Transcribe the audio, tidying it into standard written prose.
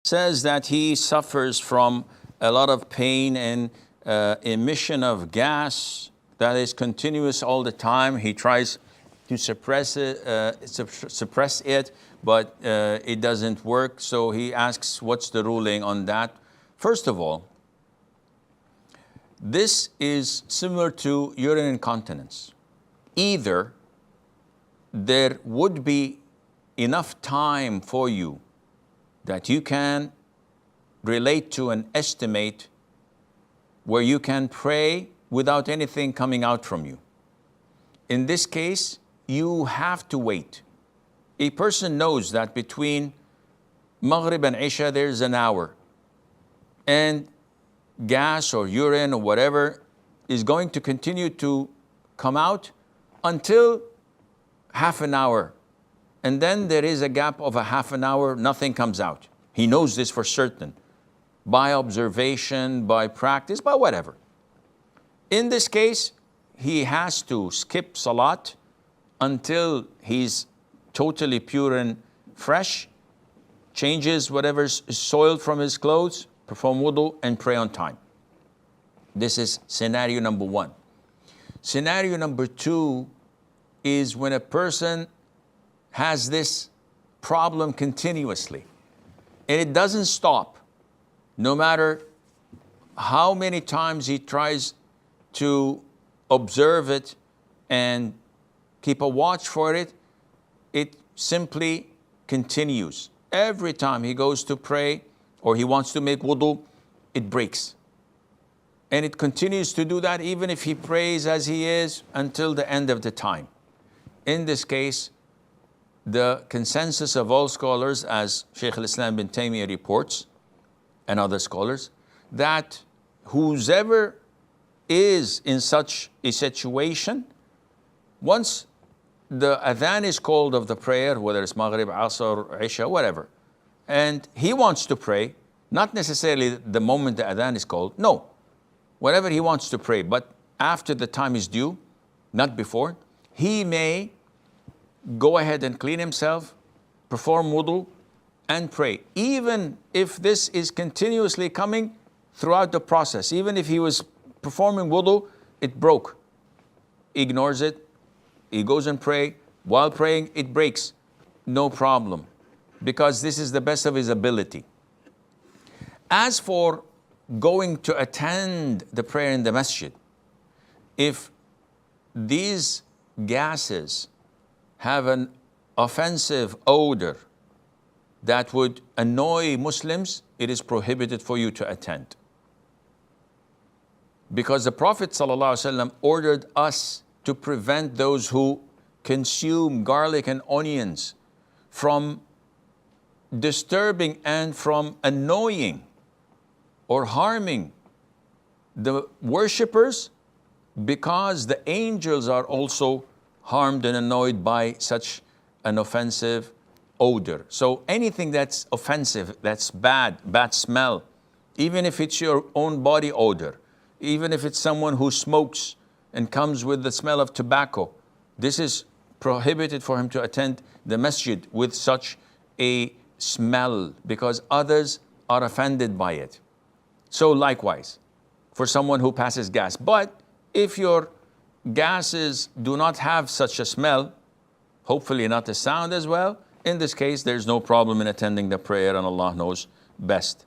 says that he suffers from a lot of pain and emission of gas that is continuous all the time. He tries to suppress it, but it doesn't work. So he asks, what's the ruling on that? First of all, this is similar to urine incontinence. Either there would be enough time for you that you can relate to and estimate where you can pray without anything coming out from you. In this case, you have to wait. A person knows that between Maghrib and Isha there's an hour, and gas or urine or whatever is going to continue to come out until half an hour. And then there is a gap of a half an hour, nothing comes out. He knows this for certain, by observation, by practice, by whatever. In this case, he has to skip salat until he's totally pure and fresh, changes whatever's soiled from his clothes, perform wudu, and pray on time. This is scenario number one. Scenario number two is when a person has this problem continuously, and it doesn't stop. No matter how many times he tries to observe it and keep a watch for it, it simply continues. Every time he goes to pray or he wants to make wudu, it breaks. And it continues to do that even if he prays as he is until the end of the time. In this case, the consensus of all scholars, as Shaykh al-Islam bin Taymiyyah reports, and other scholars, that whoever is in such a situation, once the adhan is called of the prayer, whether it's Maghrib, Asr, Isha, whatever, and he wants to pray, not necessarily the moment the adhan is called, no, whenever he wants to pray, but after the time is due, not before, he may go ahead and clean himself, perform wudu, and pray. Even if this is continuously coming throughout the process, even if he was performing wudu, it broke. Ignores it, he goes and pray. While praying, it breaks. No problem, because this is the best of his ability. As for going to attend the prayer in the masjid, if these gases have an offensive odor that would annoy Muslims, it is prohibited for you to attend. Because the Prophet ﷺ ordered us to prevent those who consume garlic and onions from disturbing and from annoying or harming the worshippers, because the angels are also harmed and annoyed by such an offensive odor. So anything that's offensive, that's bad smell, even if it's your own body odor, even if it's someone who smokes and comes with the smell of tobacco, this is prohibited for him to attend the masjid with such a smell, because others are offended by it. So likewise, for someone who passes gas. But if your gases do not have such a smell, hopefully not a sound as well, in this case, there's no problem in attending the prayer, and Allah knows best.